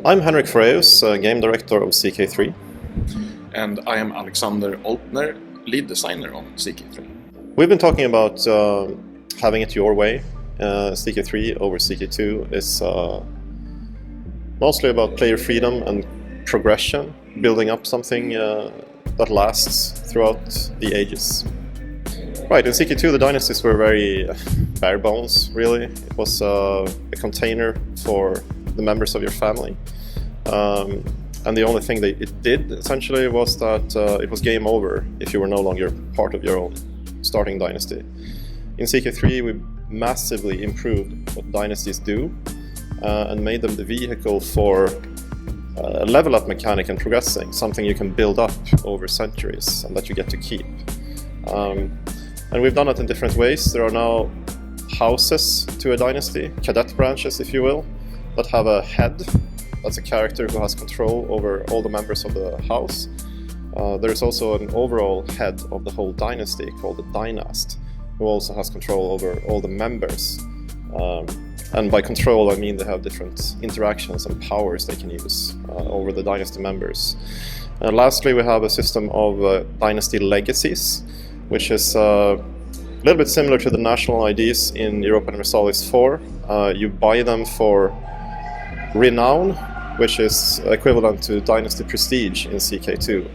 I'm Henrik Fa, game director of CK3. And I am Alexander Oltner, lead designer on CK3. We've been talking about having it your way. CK3 over CK2 is mostly about player freedom and progression, building up something that lasts throughout the ages. Right, in CK2 the dynasties were very bare bones, really. It was a container for the members of your family. And the only thing that it did, essentially, was that it was game over if you were no longer part of your own starting dynasty. In CK3 we massively improved what dynasties do and made them the vehicle for a level up mechanic and progressing, something you can build up over centuries and that you get to keep. And we've done it in different ways. There are now houses to a dynasty, cadet branches if you will, that have a head. That's a character who has control over all the members of the house. There's also an overall head of the whole dynasty called the Dynasty, who also has control over all the members. And by control I mean they have different interactions and powers they can use over the dynasty members. And lastly we have a system of dynasty legacies, which is a little bit similar to the national IDs in Europa Universalis 4. You buy them for renown, which is equivalent to dynasty prestige in CK2.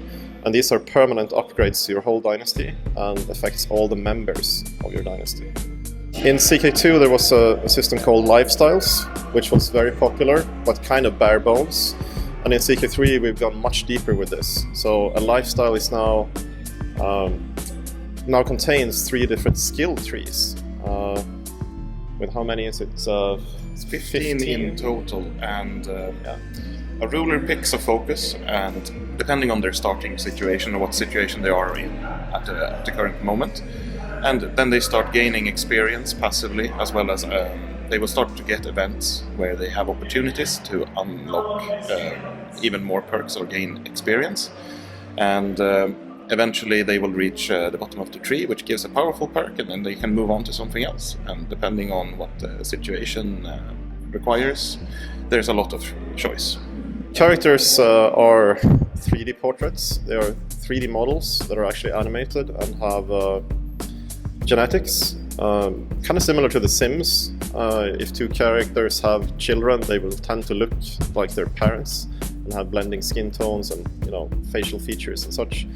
And these are permanent upgrades to your whole dynasty and affects all the members of your dynasty. In CK2 there was a system called lifestyles, which was very popular but kind of bare bones. And in CK3 we've gone much deeper with this. So a lifestyle is now contains 3 different skill trees. With how many is it? It's 15 in total, and a ruler picks a focus, and depending on their starting situation or what situation they are in at the current moment, and then they start gaining experience passively, as well as they will start to get events where they have opportunities to unlock even more perks or gain experience, and eventually they will reach the bottom of the tree, which gives a powerful perk, and then they can move on to something else. And depending on what the situation requires, there's a lot of choice. Characters are 3D portraits. They are 3D models that are actually animated and have genetics, kind of similar to The Sims. If 2 characters have children, they will tend to look like their parents and have blending skin tones and facial features and such.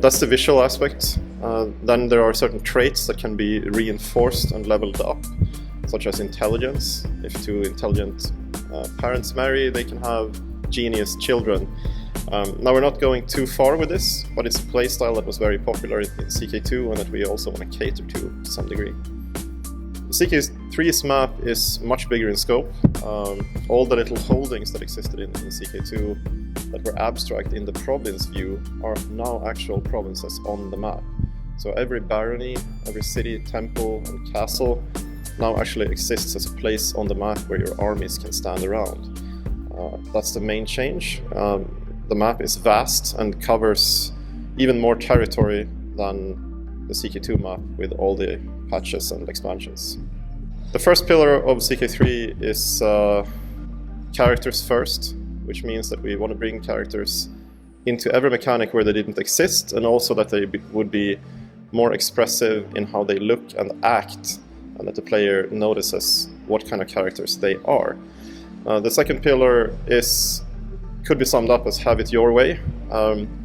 That's the visual aspect. Then there are certain traits that can be reinforced and leveled up, such as intelligence. If 2 intelligent parents marry, they can have genius children. Now we're not going too far with this, but it's a playstyle that was very popular in CK2 and that we also want to cater to some degree. CK3's map is much bigger in scope. All the little holdings that existed in CK2 that were abstract in the province view are now actual provinces on the map. So every barony, every city, temple and castle now actually exists as a place on the map where your armies can stand around. That's the main change. The map is vast and covers even more territory than the CK2 map with all the patches and expansions. The first pillar of CK3 is characters first, which means that we want to bring characters into every mechanic where they didn't exist, and also that they would be more expressive in how they look and act, and that the player notices what kind of characters they are. The second pillar could be summed up as have it your way.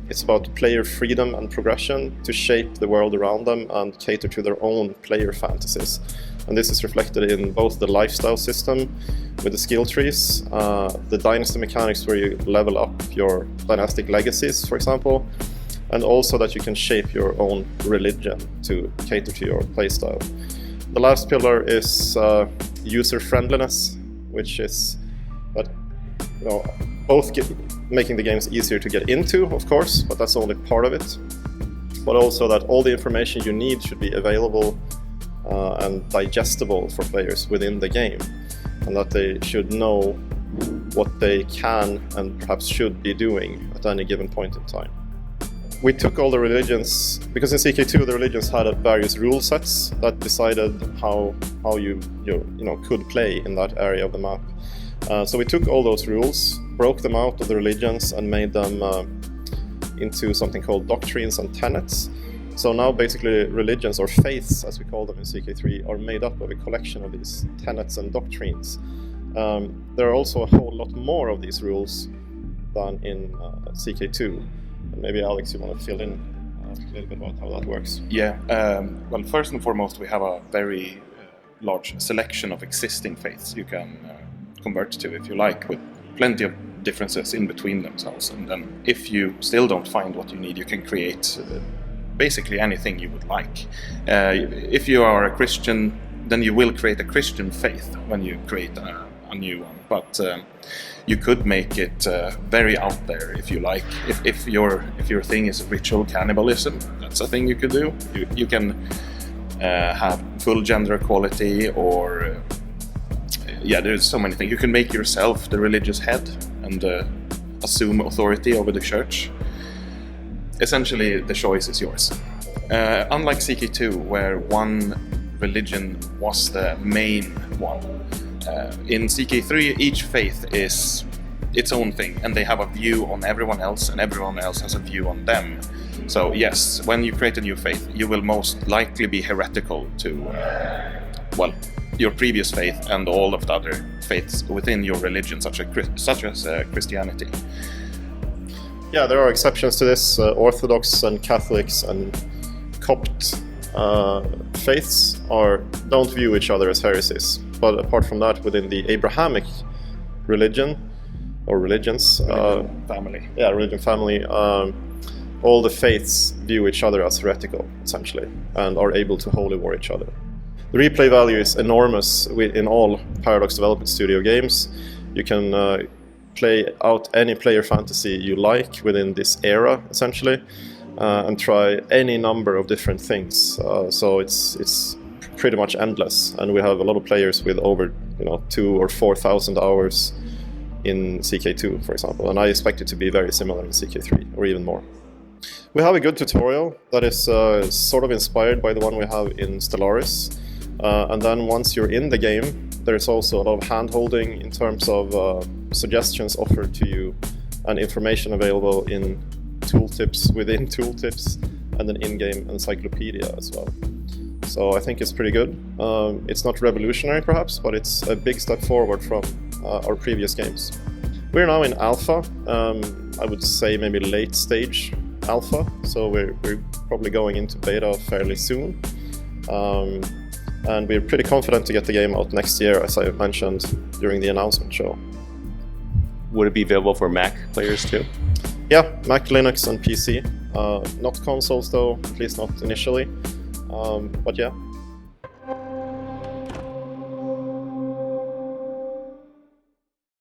It's about player freedom and progression to shape the world around them and cater to their own player fantasies. And this is reflected in both the lifestyle system with the skill trees, the dynasty mechanics where you level up your dynastic legacies, for example, and also that you can shape your own religion to cater to your playstyle. The last pillar is user friendliness, which is that both making the games easier to get into, of course, but that's only part of it, but also that all the information you need should be available and digestible for players within the game, and that they should know what they can and perhaps should be doing at any given point in time. We took all the religions, because in CK2 the religions had various rule sets that decided how you could play in that area of the map. So we took all those rules, broke them out of the religions, and made them into something called doctrines and tenets. So now basically religions, or faiths as we call them in CK3, are made up of a collection of these tenets and doctrines. There are also a whole lot more of these rules than in CK2. And maybe Alex, you want to fill in a little bit about how that works? Yeah, well, first and foremost, we have a very large selection of existing faiths you can convert to if you like, with plenty of differences in between themselves. And then if you still don't find what you need, you can create basically anything you would like. If you are a Christian, then you will create a Christian faith when you create a new one. But you could make it very out there if you like. If your thing is ritual cannibalism, that's a thing you could do. You can have full gender equality, or there's so many things. You can make yourself the religious head and assume authority over the church. Essentially, the choice is yours. Unlike CK2, where one religion was the main one, in CK3 each faith is its own thing, and they have a view on everyone else, and everyone else has a view on them. So yes, when you create a new faith, you will most likely be heretical to your previous faith and all of the other faiths within your religion, such as Christianity. Yeah, there are exceptions to this. Orthodox and Catholics and Copt faiths don't view each other as heresies. But apart from that, within the Abrahamic religion, or religions... religion family, all the faiths view each other as heretical, essentially, and are able to holy war each other. The replay value is enormous in all Paradox Development Studio games. You can play out any player fantasy you like within this era, essentially, and try any number of different things. So it's pretty much endless, and we have a lot of players with over 2,000 or 4,000 hours in CK2, for example, and I expect it to be very similar in CK3, or even more. We have a good tutorial that is sort of inspired by the one we have in Stellaris, and then once you're in the game, there's also a lot of hand-holding in terms of suggestions offered to you and information available in tooltips within tooltips, and an in-game encyclopedia as well. So I think it's pretty good. It's not revolutionary perhaps, but it's a big step forward from our previous games. We're now in alpha, I would say maybe late stage alpha, so we're probably going into beta fairly soon. And we're pretty confident to get the game out next year, as I mentioned during the announcement show. Would it be available for Mac players too? Yeah, Mac, Linux and PC. Not consoles though, at least not initially. But yeah.